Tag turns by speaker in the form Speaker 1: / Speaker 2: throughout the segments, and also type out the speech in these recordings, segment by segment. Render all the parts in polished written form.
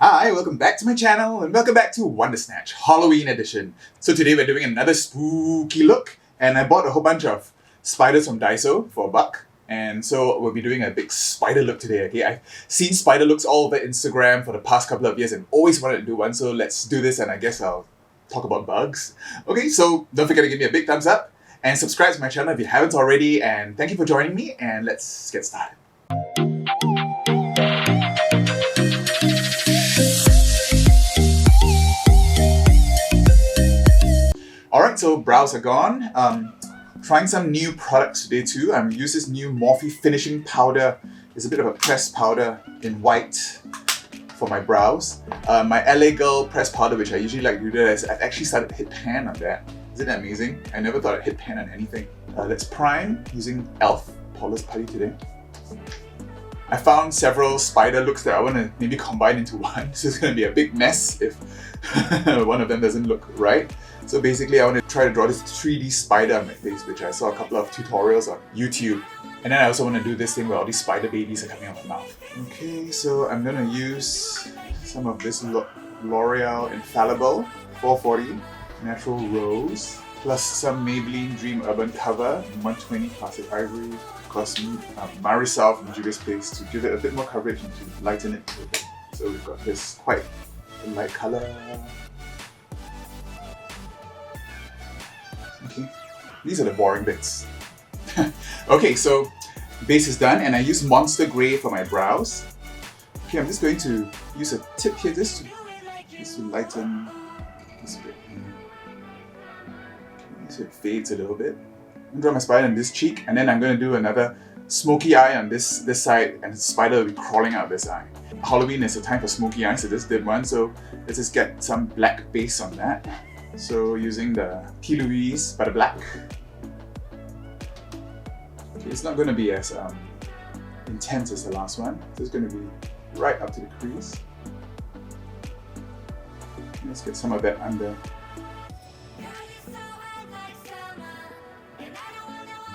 Speaker 1: Hi, welcome back to my channel and welcome back to Wonder Snatch Halloween edition. So today we're doing another spooky look and I bought a whole bunch of spiders from Daiso for $1. And so we'll be doing a big spider look today, okay? I've seen spider looks all over Instagram for the past couple of years and always wanted to do one, so let's do this and I guess I'll talk about bugs. Okay, so don't forget to give me a big thumbs up and subscribe to my channel if you haven't already, and thank you for joining me and let's get started. Alright, so brows are gone. Trying some new products today too. I'm using this new Morphe finishing powder. It's a bit of a pressed powder in white for my brows. My LA Girl pressed powder, which I usually like to do that, I've actually started to hit pan on that. Isn't that amazing? I never thought I'd hit pan on anything. Let's prime using e.l.f. Poreless Putty today. I found several spider looks that I want to maybe combine into one. This is going to be a big mess if one of them doesn't look right. So basically I want to try to draw this 3D spider on my face, which I saw a couple of tutorials on YouTube. And then I also want to do this thing where all these spider babies are coming out of my mouth. Okay, so I'm going to use some of this L'Oreal Infallible 440 Natural Rose, plus some Maybelline Dream Urban Cover 120 Classic Ivory, plus Marisol from Juvia's Place to give it a bit more coverage and to lighten it a little bit. So we've got this quite light color. Okay, these are the boring bits. Okay, so base is done and I use Monster Grey for my brows. Okay, I'm just going to use a tip here just to lighten this bit. Okay, so it fades a little bit. I'm going to draw my spider on this cheek and then I'm going to do another smoky eye on this side, and the spider will be crawling out of this eye. Halloween is a time for smoky eyes, so this did one, so let's just get some black base on that. So using the P. Louise by the black. Okay, it's not going to be as intense as the last one. So it's going to be right up to the crease. Let's get some of that under.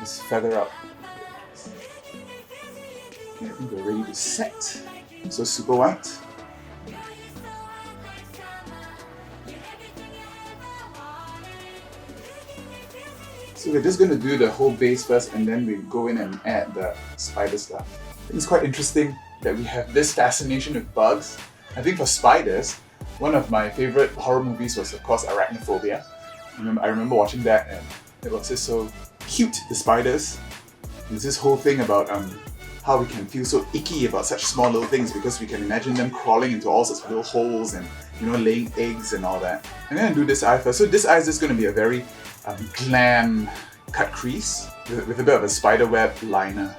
Speaker 1: Just feather up. Okay, I think we're ready to set. So super white. So we're just going to do the whole base first and then we go in and add the spider stuff. I think it's quite interesting that we have this fascination with bugs. I think for spiders, one of my favorite horror movies was of course Arachnophobia. I remember watching that and it was just so cute, the spiders. There's this whole thing about how we can feel so icky about such small little things because we can imagine them crawling into all sorts of little holes and, you know, laying eggs and all that. I'm going to do this eye first. So this eye is just going to be a very glam cut crease with a bit of a spider web liner.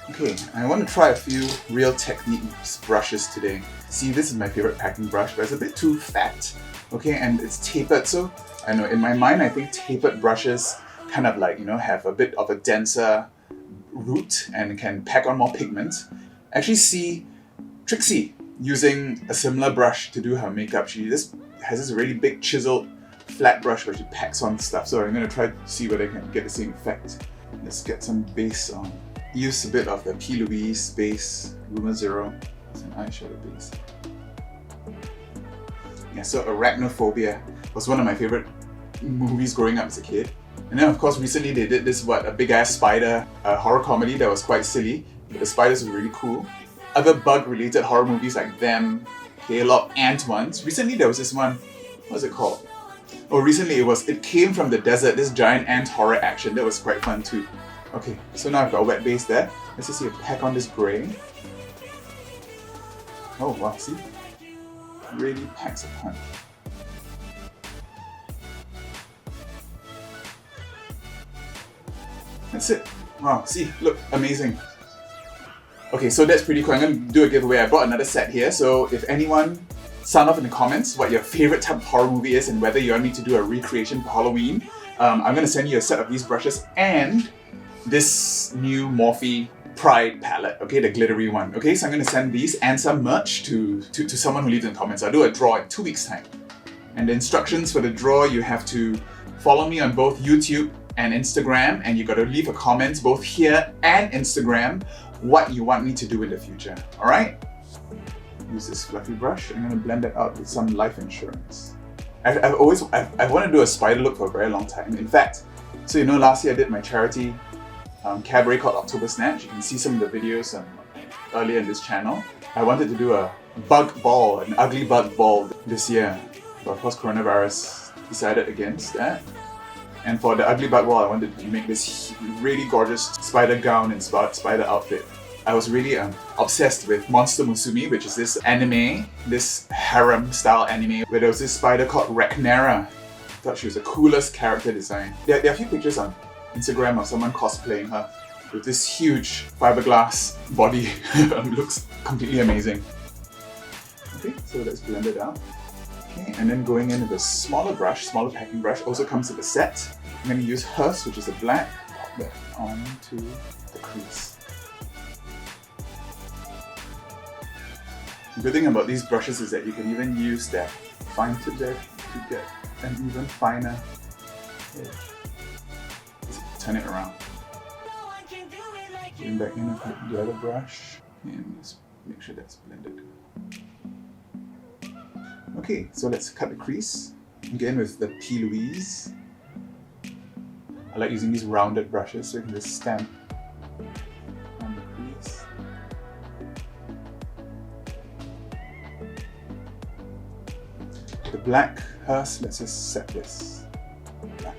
Speaker 1: Okay, I want to try a few Real Technique brushes today. See, this is my favorite packing brush, but it's a bit too fat. Okay, and it's tapered, so I know in my mind I think tapered brushes kind of like, you know, have a bit of a denser root and can pack on more pigment. I actually see Trixie using a similar brush to do her makeup. She just has this really big chiseled flat brush where she packs on stuff. So I'm going to try to see whether I can get the same effect. Let's get some base on. Use a bit of the P. Louise base, Rumor Zero, as an eyeshadow base. Yeah, so Arachnophobia was one of my favorite movies growing up as a kid. And then of course recently they did this a big ass spider horror comedy that was quite silly, but the spiders were really cool. Other bug related horror movies like them, okay, a lot of ant ones. Recently there was this one, what was it called? Oh, recently it came from the desert, this giant ant horror action, that was quite fun too. Okay, so now I've got a wet base there. Let's just see if I pack on this grey. Oh wow, see? Really packs a punch. That's it. Wow, see, look, amazing. Okay, so that's pretty cool. I'm going to do a giveaway. I brought another set here, so if anyone sound off in the comments what your favorite type of horror movie is and whether you want me to do a recreation for Halloween, I'm going to send you a set of these brushes and this new Morphe Pride palette, okay, the glittery one. Okay, so I'm going to send these and some merch to someone who leaves in the comments. I'll do a draw in 2 weeks' time. And the instructions for the draw, you have to follow me on both YouTube and Instagram, and you got to leave a comment both here and Instagram what you want me to do in the future. Alright? use this fluffy brush. I'm going to blend it out with some life insurance. I've wanted to do a spider look for a very long time. In fact, so you know, last year I did my charity cabaret called October Snatch. You can see some of the videos earlier in this channel. I wanted to do a bug ball, an ugly bug ball this year, but of course coronavirus decided against that. And for the ugly bug ball, I wanted to make this really gorgeous spider gown and spider outfit. I was really obsessed with Monster Musume, which is this anime, this harem style anime, where there was this spider called Rhaenyra. I thought she was the coolest character design. There are a few pictures on Instagram of someone cosplaying her with this huge fiberglass body. Looks completely amazing. Okay, so let's blend it out. Okay, and then going in with a smaller brush, smaller packing brush, also comes with a set. I'm going to use hers, which is a black, pop that onto the crease. The good thing about these brushes is that you can even use that fine tip there to get an even finer edge. Just turn it around. Going back in with the other brush and just make sure that's blended. Okay, so let's cut the crease. Again with the P. Louise. I like using these rounded brushes so you can just stamp on the crease. The black hers, let's just set this black.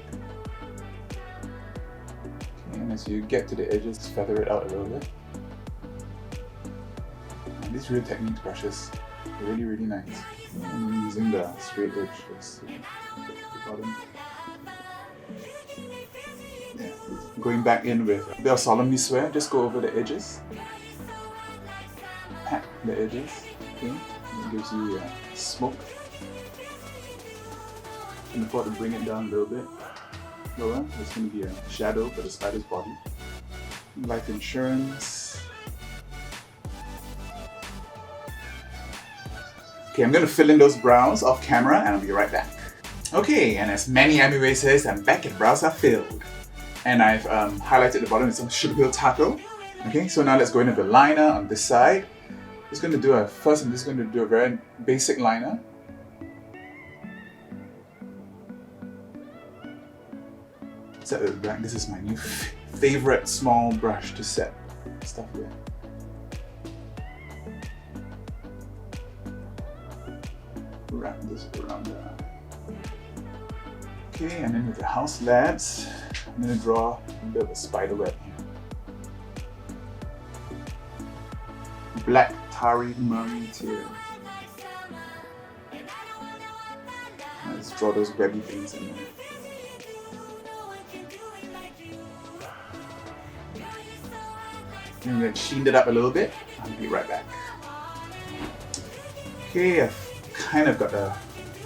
Speaker 1: Okay, and as you get to the edges, feather it out a little bit. And these Real Techniques brushes are really, really nice. I'm using the straight edge just to get to the bottom. Yeah. Going back in with a bit of Solemnly Swear, just go over the edges. Pat the edges. Okay, it gives you smoke. And before to bring it down a little bit lower, there's going to be a shadow for the spider's body. Life insurance. Okay, I'm going to fill in those brows off camera and I'll be right back. Okay, and as Manny Amway says, I'm back and brows are filled. And I've highlighted the bottom with some sugar pill taco. Okay, so now let's go in with the liner on this side. I'm just going to do a very basic liner. Set with black. This is my new favorite small brush to set stuff with. Wrap this around there. Okay, and then with the house lads, I'm going to draw a bit of a spider web here. Black tarry murray tears. Let's draw those webby things in there. I'm going to sheen it up a little bit. I'll be right back. Okay, I've kind of got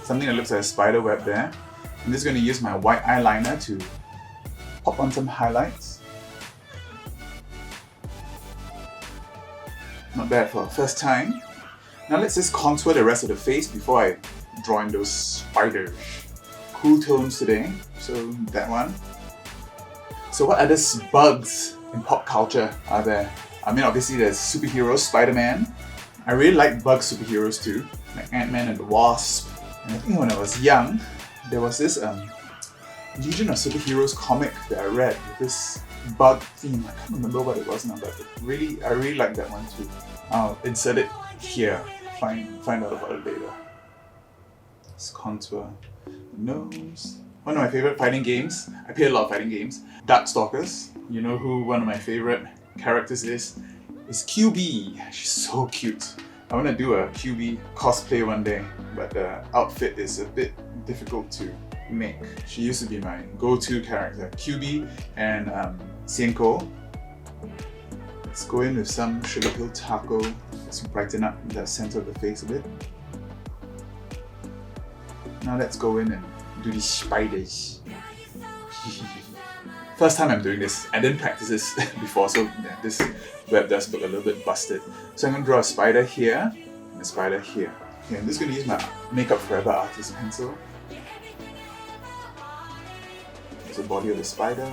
Speaker 1: something that looks like a spider web there. I'm just going to use my white eyeliner to pop on some highlights. Not bad for a first time. Now let's just contour the rest of the face before I draw in those spiders. Cool tones today, so that one. So what other bugs in pop culture are there? I mean, obviously there's superheroes, Spider-Man. I really like bug superheroes too, like Ant-Man and the Wasp. And I think when I was young, there was this Legion of Superheroes comic that I read with this bug theme. I can't remember what it was now, but I really like that one too. I'll insert it here. Find out about it later. Let's contour the nose. One of my favorite fighting games. I play a lot of fighting games. Darkstalkers. You know who one of my favorite characters is? It's QB. She's so cute. I want to do a QB cosplay one day, but the outfit is a bit difficult to make. She used to be my go-to character. QB and Sienko. Let's go in with some sugar pill taco. Let's brighten up the center of the face a bit. Now let's go in and do these spiders. First time I'm doing this. I didn't practice this before, so yeah, this web does look a little bit busted. So I'm going to draw a spider here and a spider here. Okay, I'm just going to use my Makeup Forever Artist pencil. There's the body of the spider.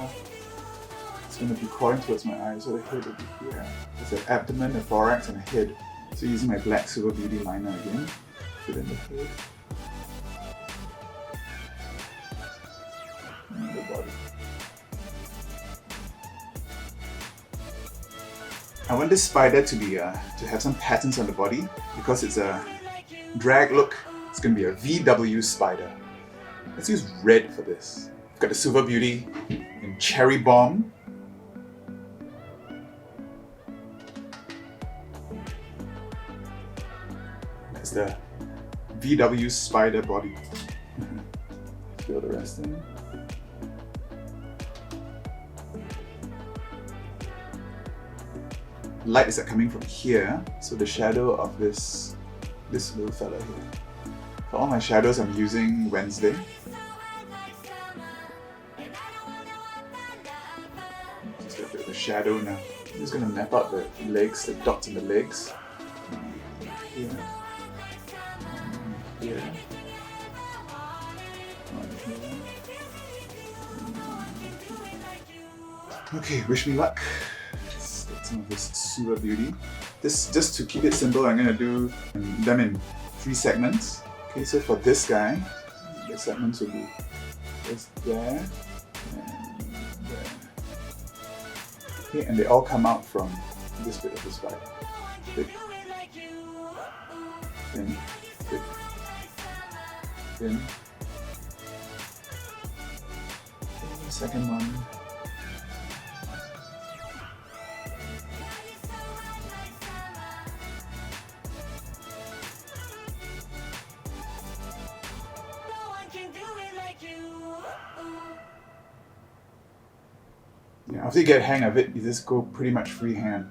Speaker 1: It's going to be crawling towards my eyes, so the head will be here. There's an abdomen, a thorax, and a head. So using my black Super Beauty liner again, fill in the head and the body. I want this spider to be to have some patterns on the body because it's a drag look. It's going to be a VW spider. Let's use red for this. I've got the Super Beauty in Cherry Bomb. That's the VW spider body. Fill the rest in. Light is coming from here, so the shadow of this little fella here. For all my shadows, I'm using Wednesday. Just got a bit of a shadow now. I'm just gonna map out the legs, the dots in the legs. Here. Here. Here. Okay, wish me luck. Let's get some of this Super Beauty. This, just to keep it simple, I'm gonna do them in 3 segments. Okay, so for this guy, the segments will be just there and there. Okay, and they all come out from this bit of the spider. Thick, thin, thick, thin. Okay, second one. Yeah, after you get a hang of it, you just go pretty much freehand.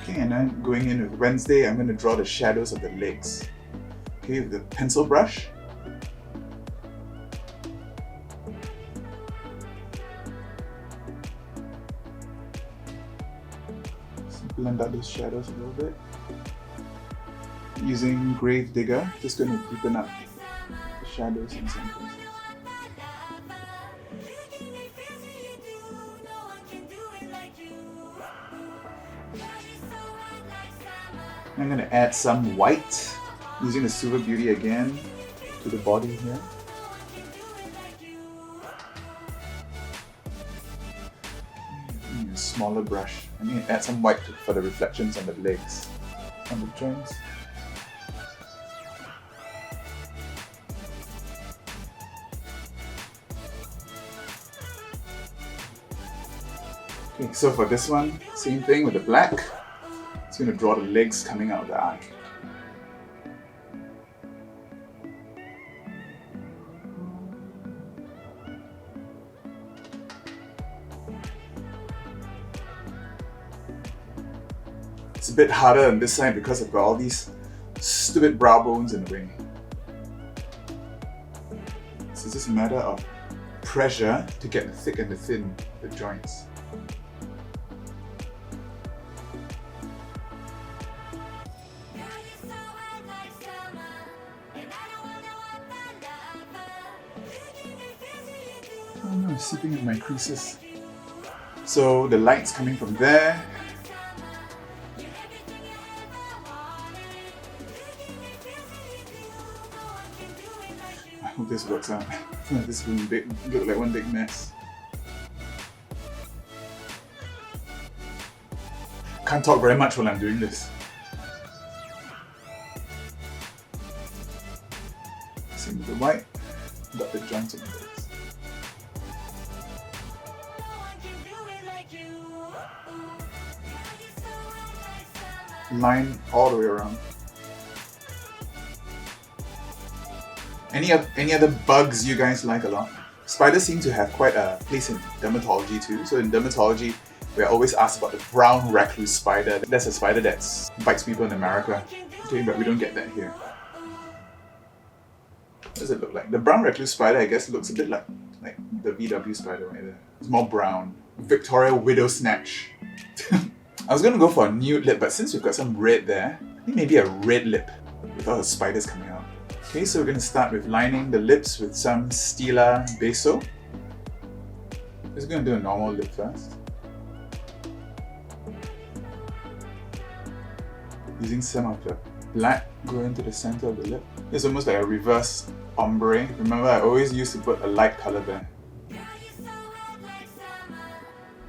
Speaker 1: Okay, and then going in with Wednesday, I'm going to draw the shadows of the legs. Okay, with the pencil brush. Just blend out those shadows a little bit. Using Grave Digger, just going to deepen up the shadows in some places. I'm going to add some white, using the Super Beauty again to the body here. A smaller brush. I'm going to add some white for the reflections on the legs, on the joints. Okay, so for this one, same thing with the black. It's going to draw the legs coming out of the eye. It's a bit harder on this side because I've got all these stupid brow bones in the way. So it's just a matter of pressure to get the thick and the thin, the joints. Oh no, I'm seeping in my creases. So the light's coming from there. I hope this works out. This will look like one big mess. Can't talk very much while I'm doing this. Same with the white, dot the joints on the legs. Line all the way around. Any other bugs you guys like a lot? Spiders seem to have quite a place in dermatology too. So in dermatology, we're always asked about the brown recluse spider. That's a spider that bites people in America. Okay, but we don't get that here. What does it look like? The brown recluse spider, I guess, looks a bit like the VW spider right there. It's more brown. Victoria Widow Snatch. I was gonna go for a nude lip, but since we've got some red there, I think maybe a red lip with all the spiders coming out. Okay, so we're going to start with lining the lips with some Stila Beso. Just going to do a normal lip first. Using some of the black going into the center of the lip. It's almost like a reverse ombre. Remember, I always used to put a light color there.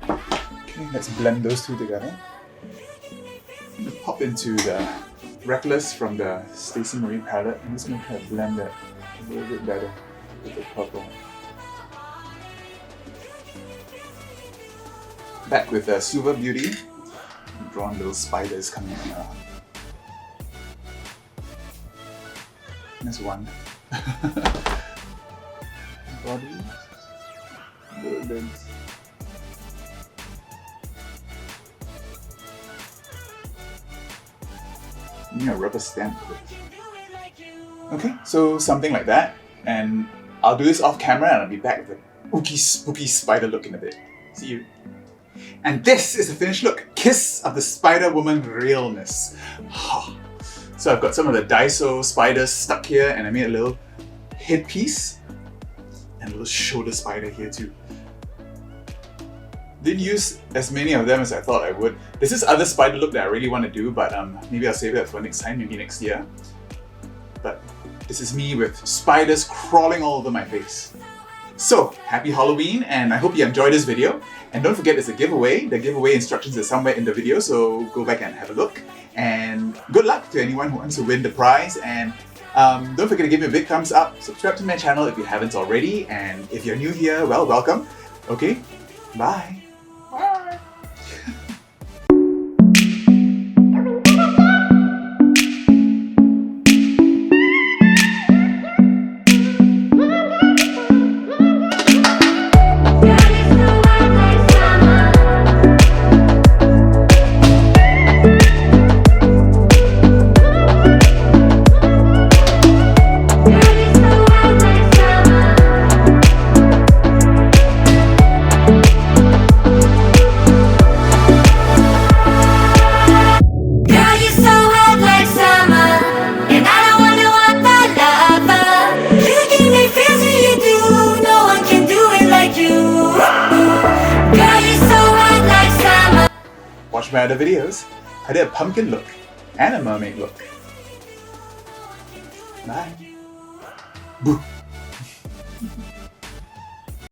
Speaker 1: Okay, let's blend those two together. Pop into the Reckless from the Stacey Marie palette. I'm just going to try to blend that a little bit better with the purple. Back with the Suva Beauty. Drawn little spiders coming out. There's one. Body. Little legs. You need a rubber stamp for this. Okay, so something like that. And I'll do this off camera and I'll be back with a ooky spooky spider look in a bit. See you. And this is the finished look. Kiss of the Spider Woman realness. So I've got some of the Daiso spiders stuck here and I made a little headpiece and a little shoulder spider here too. Didn't use as many of them as I thought I would. There's this other spider look that I really want to do, but maybe I'll save that for next time, maybe next year. But this is me with spiders crawling all over my face. So, happy Halloween, and I hope you enjoyed this video. And don't forget there's a giveaway. The giveaway instructions are somewhere in the video, so go back and have a look. And good luck to anyone who wants to win the prize. And don't forget to give me a big thumbs up, subscribe to my channel if you haven't already, and if you're new here, well, welcome. Okay, bye. Watch my other videos. I did a pumpkin look and a mermaid look. Bye. Boo.